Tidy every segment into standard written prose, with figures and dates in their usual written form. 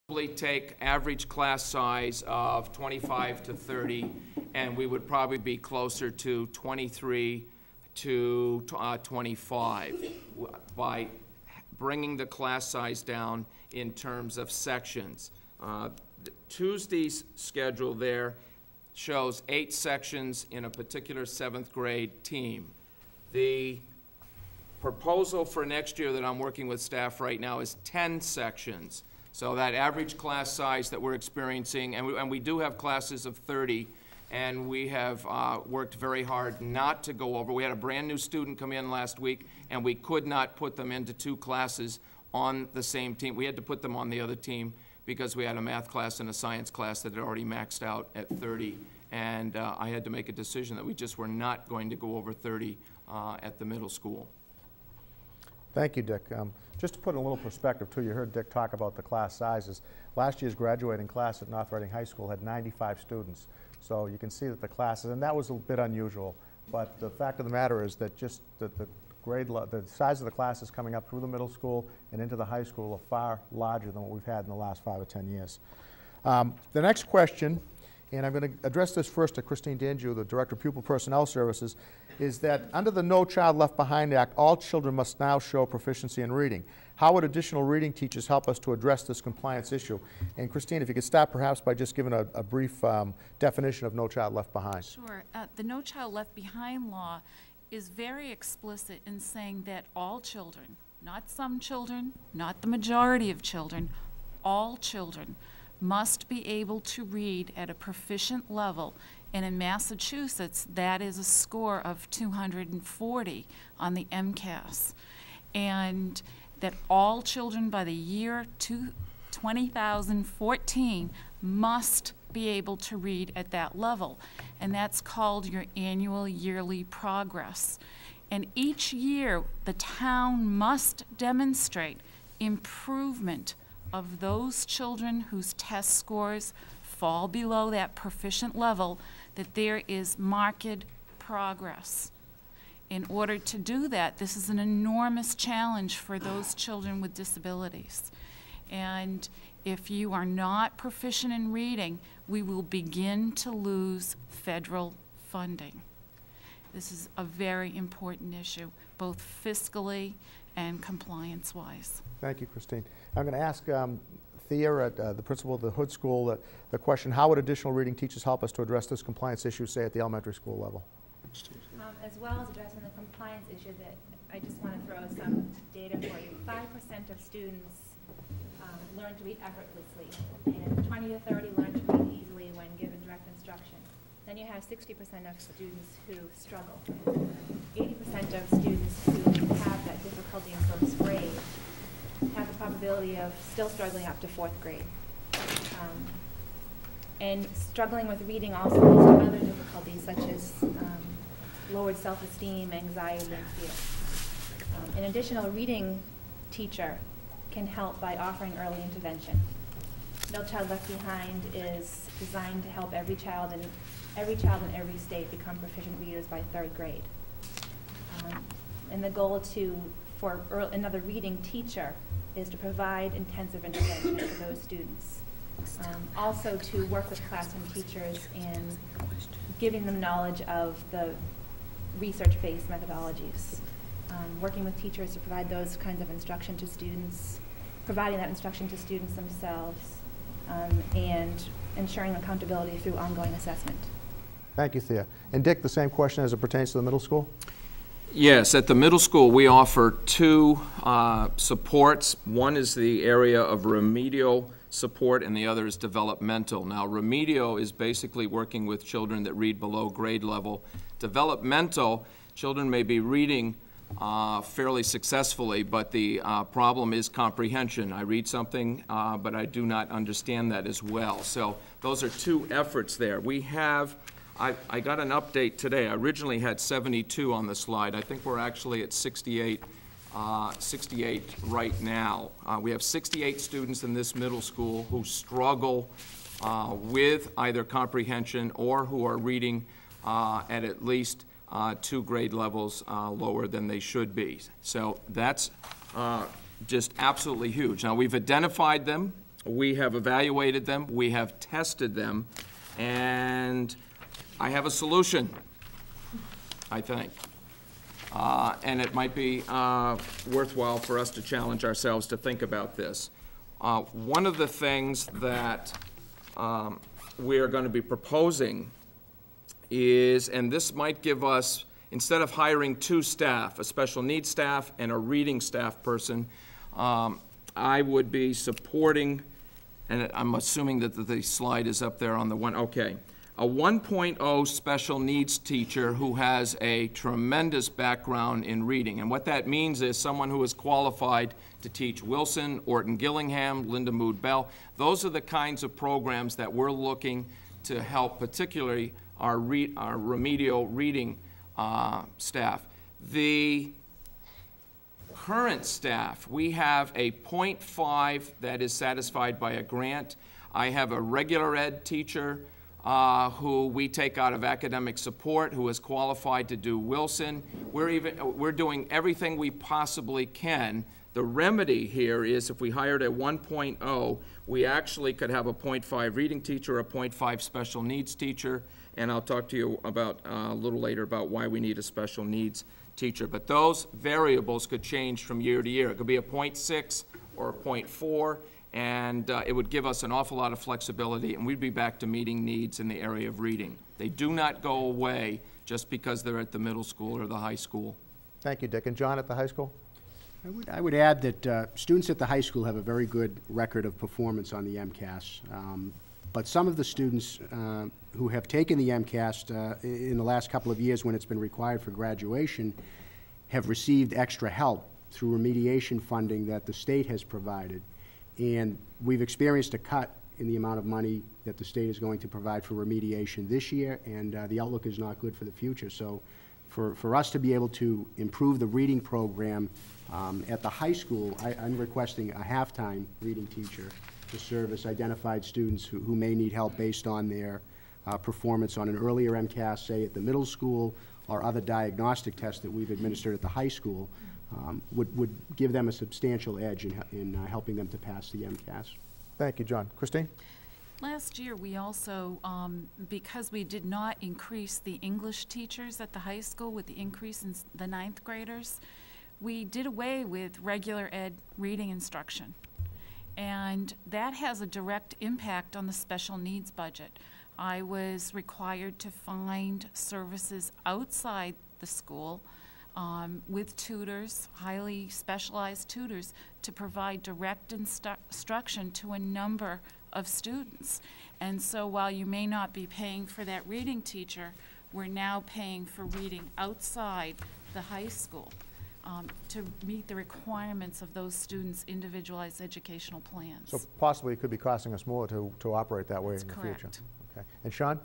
Probably take average class size of 25 to 30, and we would probably be closer to 23 to 25 by bringing the class size down in terms of sections. Tuesday's schedule there shows 8 sections in a particular 7th grade team. The proposal for next year that I'm working with staff right now is 10 sections. So that average class size that we're experiencing, and we do have classes of 30, and we have worked very hard not to go over. We had a brand new student come in last week, and we could not put them into 2 classes on the same team. We had to put them on the other team because we had a math class and a science class that had already maxed out at 30, and I had to make a decision that we just were not going to go over 30 at the middle school. Thank you, Dick. Just to put in a little perspective, too, you heard Dick talk about the class sizes. Last year's graduating class at North Reading High School had 95 students. So you can see that the classes, and that was a bit unusual, but the fact of the matter is that just the size of the classes coming up through the middle school and into the high school are far larger than what we've had in the last 5 or 10 years. The next question, and I'm going to address this first to Christine Danjou, the Director of Pupil Personnel Services, is that under the No Child Left Behind Act, all children must now show proficiency in reading. How would additional reading teachers help us to address this compliance issue? And Christine, if you could start perhaps by just giving a brief definition of No Child Left Behind. Sure. The No Child Left Behind law is very explicit in saying that all children, not some children, not the majority of children, all children must be able to read at a proficient level, and in Massachusetts that is a score of 240 on the MCAS, and that all children by the year 2014 must be able to read at that level, and that's called your annual yearly progress. And each year the town must demonstrate improvement of those children whose test scores fall below that proficient level, that there is marked progress. In order to do that, this is an enormous challenge for those children with disabilities. And if you are not proficient in reading, we will begin to lose federal funding. This is a very important issue, both fiscally and compliance-wise. Thank you, Christine. I'm going to ask Thea, the principal of the Hood School, the question, how would additional reading teachers help us to address this compliance issue, say, at the elementary school level? As well as addressing the compliance issue, that I just want to throw some data for you. 5% of students learn to read effortlessly, and 20 to 30 learn to read easily when given direct instruction. Then you have 60% of students who struggle. 80% of students who have that difficulty in first grade have the probability of still struggling up to 4th grade. And struggling with reading also leads to other difficulties such as lowered self-esteem, anxiety, and fear. An additional reading teacher can help by offering early intervention. No Child Left Behind is designed to help every child in every state become proficient readers by 3rd grade. And the goal for another reading teacher is to provide intensive intervention for those students. Also to work with classroom teachers in giving them knowledge of the research-based methodologies. Working with teachers to provide those kinds of instruction to students, providing that instruction to students themselves, and ensuring accountability through ongoing assessment. Thank you, Thea. And Dick, the same question as it pertains to the middle school? Yes, at the middle school we offer 2 supports. One is the area of remedial support and the other is developmental. Now, remedial is basically working with children that read below grade level. Developmental, children may be reading fairly successfully, but the problem is comprehension. I read something, but I do not understand that as well. So those are 2 efforts there. We have, I got an update today. I originally had 72 on the slide. I think we're actually at 68 right now. We have 68 students in this middle school who struggle with either comprehension or who are reading at least 2 grade levels lower than they should be. So that's just absolutely huge. Now, we've identified them. we have evaluated them, we have tested them, and I have a solution, I think. And it might be worthwhile for us to challenge ourselves to think about this. One of the things that we are going to be proposing is, and this might give us, instead of hiring 2 staff, a special needs staff and a reading staff person, I would be supporting, and I'm assuming that the slide is up there on the one, okay. A 1.0 special needs teacher who has a tremendous background in reading. And what that means is someone who is qualified to teach Wilson, Orton Gillingham, Linda Mood Bell. Those are the kinds of programs that we're looking to help, particularly our remedial reading staff. The current staff, we have a 0.5 that is satisfied by a grant. I have a regular ed teacher who we take out of academic support, who is qualified to do Wilson. We're doing everything we possibly can. The remedy here is if we hired a 1.0, we actually could have a 0.5 reading teacher, a 0.5 special needs teacher, and I'll talk to you about a little later about why we need a special needs teacher. But those variables could change from year to year. It could be a 0.6 or a 0.4, and it would give us an awful lot of flexibility, and we'd be back to meeting needs in the area of reading. They do not go away just because they're at the middle school or the high school. Thank you, Dick. And John, at the high school? I would add that students at the high school have a very good record of performance on the MCAS. But some of the students who have taken the MCAS in the last couple of years when it's been required for graduation have received extra help through remediation funding that the state has provided. And we've experienced a cut in the amount of money that the state is going to provide for remediation this year, and the outlook is not good for the future. So for us to be able to improve the reading program at the high school, I'm requesting a half-time reading teacher to service identified students who may need help based on their performance on an earlier MCAS, say at the middle school, or other diagnostic tests that we've administered at the high school, would give them a substantial edge in helping them to pass the MCAS. Thank you, John. Christine? Last year, we also, because we did not increase the English teachers at the high school with the increase in the 9th graders, we did away with regular ed reading instruction. And that has a direct impact on the special needs budget. I was required to find services outside the school with tutors, highly specialized tutors, to provide direct instruction to a number of students. And so while you may not be paying for that reading teacher, we're now paying for reading outside the high school to meet the requirements of those students' individualized educational plans. So possibly it could be costing us more to operate that way That's in the correct. future. Okay. And Sean?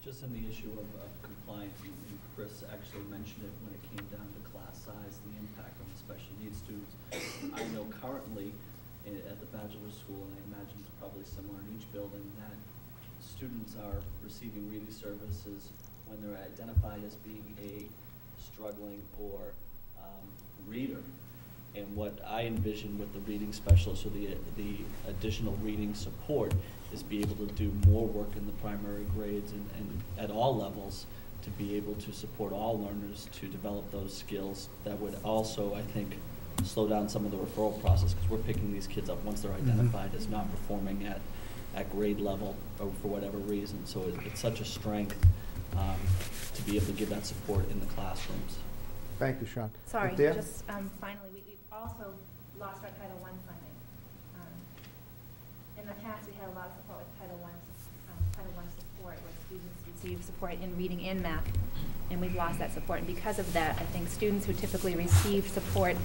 Just in the issue of compliance, and Chris actually mentioned it when it came down to class size, the impact on the special needs students. I know currently at the Bachelor School, and I imagine it's probably similar in each building, that students are receiving reading services when they're identified as being a struggling or reader. And what I envision with the reading specialist or the additional reading support is be able to do more work in the primary grades and at all levels to be able to support all learners to develop those skills. That would also, I think, slow down some of the referral process, because we're picking these kids up once they're identified as not performing at grade level or for whatever reason. So it's such a strength to be able to give that support in the classrooms. Thank you, Sean. Sorry, Dale? just finally, we also lost our Title I funding. In the past, we had a lot of support with Title I support, where students receive support in reading and math, and we've lost that support. And because of that, I think students who typically receive support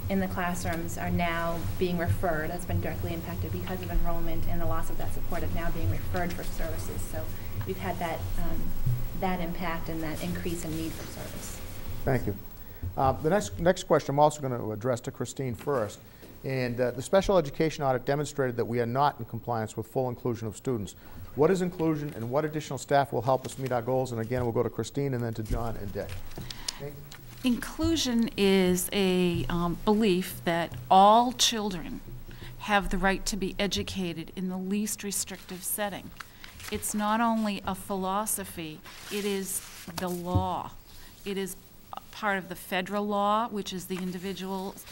in the classrooms are now being referred. That's been directly impacted because of enrollment and the loss of that support of now being referred for services. So we've had that, that impact and that increase in need for service. Thank you. The next question I'm also going to address to Christine first. And the special education audit demonstrated that we are not in compliance with full inclusion of students. What is inclusion, and what additional staff will help us meet our goals? And again, we'll go to Christine and then to John and Dick. Okay. Inclusion is a belief that all children have the right to be educated in the least restrictive setting. It's not only a philosophy, it is the law. It is part of the federal law, which is the Individuals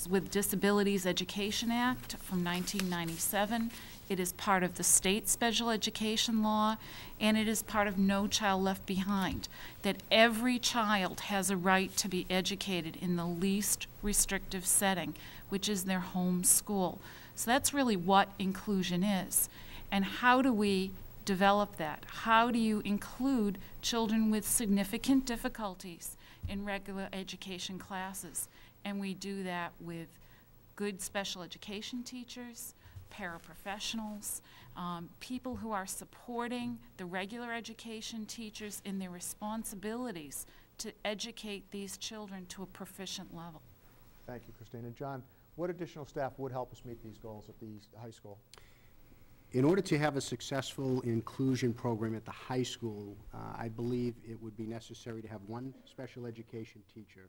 with Disabilities Education Act from 1997. It is part of the state special education law, and it is part of No Child Left Behind, that every child has a right to be educated in the least restrictive setting, which is their home school. So that's really what inclusion is. And how do we develop that? How do you include children with significant difficulties in regular education classes? And we do that with good special education teachers, paraprofessionals, people who are supporting the regular education teachers in their responsibilities to educate these children to a proficient level. Thank you, Christine. And John, what additional staff would help us meet these goals at the high school? In order to have a successful inclusion program at the high school, I believe it would be necessary to have one special education teacher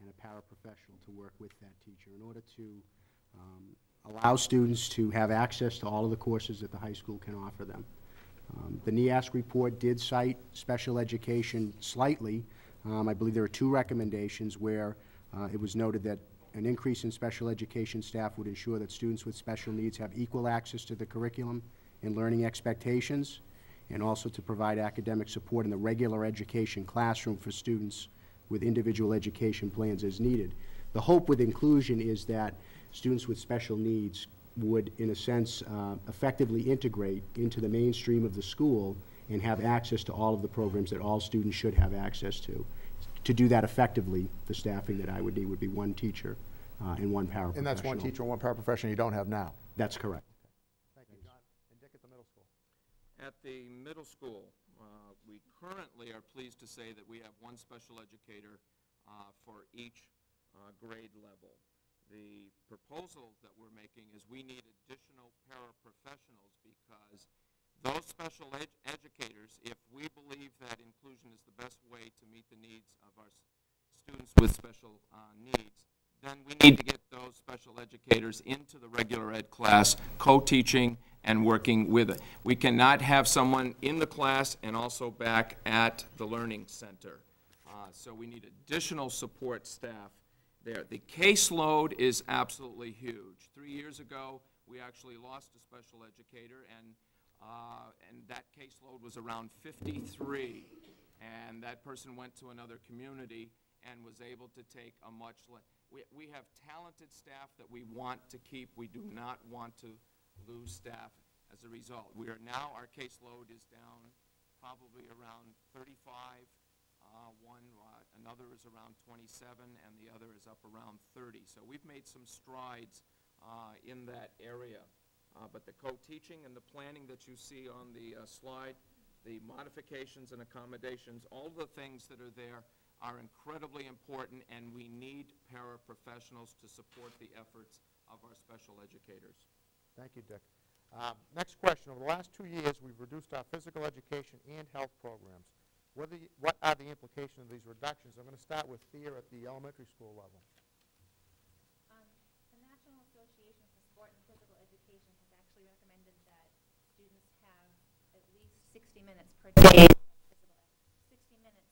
and a paraprofessional to work with that teacher in order to allow students to have access to all of the courses that the high school can offer them. The NEASC report did cite special education slightly. I believe there are 2 recommendations where it was noted that an increase in special education staff would ensure that students with special needs have equal access to the curriculum and learning expectations, and also to provide academic support in the regular education classroom for students with individual education plans as needed. The hope with inclusion is that students with special needs would, in a sense, effectively integrate into the mainstream of the school and have access to all of the programs that all students should have access to. To do that effectively, the staffing that I would need would be 1 teacher and 1 paraprofessional. And that's 1 teacher and 1 paraprofessional you don't have now? That's correct. Thank you, John. And Dick, at the middle school? At the middle school, we currently are pleased to say that we have 1 special educator for each grade level. The proposal that we're making is we need additional paraprofessionals because those special educators, if we believe that inclusion is the best way to meet the needs of our students with special needs, then we need to get those special educators into the regular ed class, co-teaching and working with it. We cannot have someone in the class and also back at the learning center. So we need additional support staff there. The caseload is absolutely huge. 3 years ago, we actually lost a special educator, and that caseload was around 53. And that person went to another community and was able to take a much less. We have talented staff that we want to keep. We do not want to lose staff as a result. We are now, our caseload is down probably around 35. Another is around 27, and the other is up around 30. So we've made some strides in that area. But the co-teaching and the planning that you see on the slide, the modifications and accommodations, all the things that are there are incredibly important, and we need paraprofessionals to support the efforts of our special educators. Thank you, Dick. Next question. Over the last 2 years, we've reduced our physical education and health programs. What are the implications of these reductions? I'm going to start with Thea at the elementary school level. The National Association for Sport and Physical Education has actually recommended that students have at least 60 minutes per day. 60 minutes.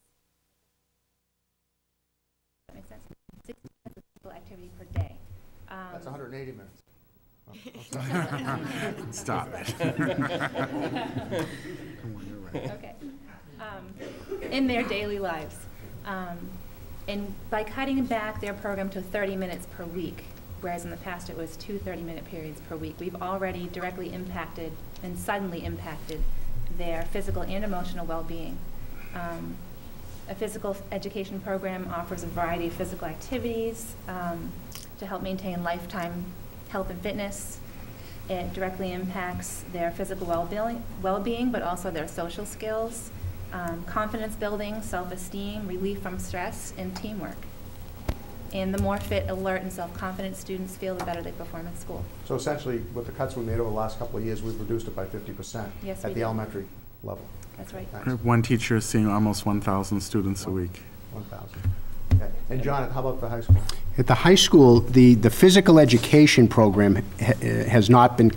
That makes sense? 60 minutes of physical activity per day. That's 180 minutes. Oh, Stop it. Okay. In their daily lives. And by cutting back their program to 30 minutes per week, whereas in the past it was 2 30-minute periods per week, we've already directly impacted and suddenly impacted their physical and emotional well-being. A physical education program offers a variety of physical activities to help maintain lifetime health and fitness. It directly impacts their physical well-being, but also their social skills, confidence building, self-esteem, relief from stress, and teamwork. And the more fit, alert, and self-confident students feel, the better they perform at school. So essentially, with the cuts we made over the last couple of years, we've reduced it by 50% Yes, at we the did. elementary level. That's right. Thanks. One teacher is seeing almost 1,000 students a week. 1,000. Okay. And John, how about the high school? At the high school, the physical education program has not been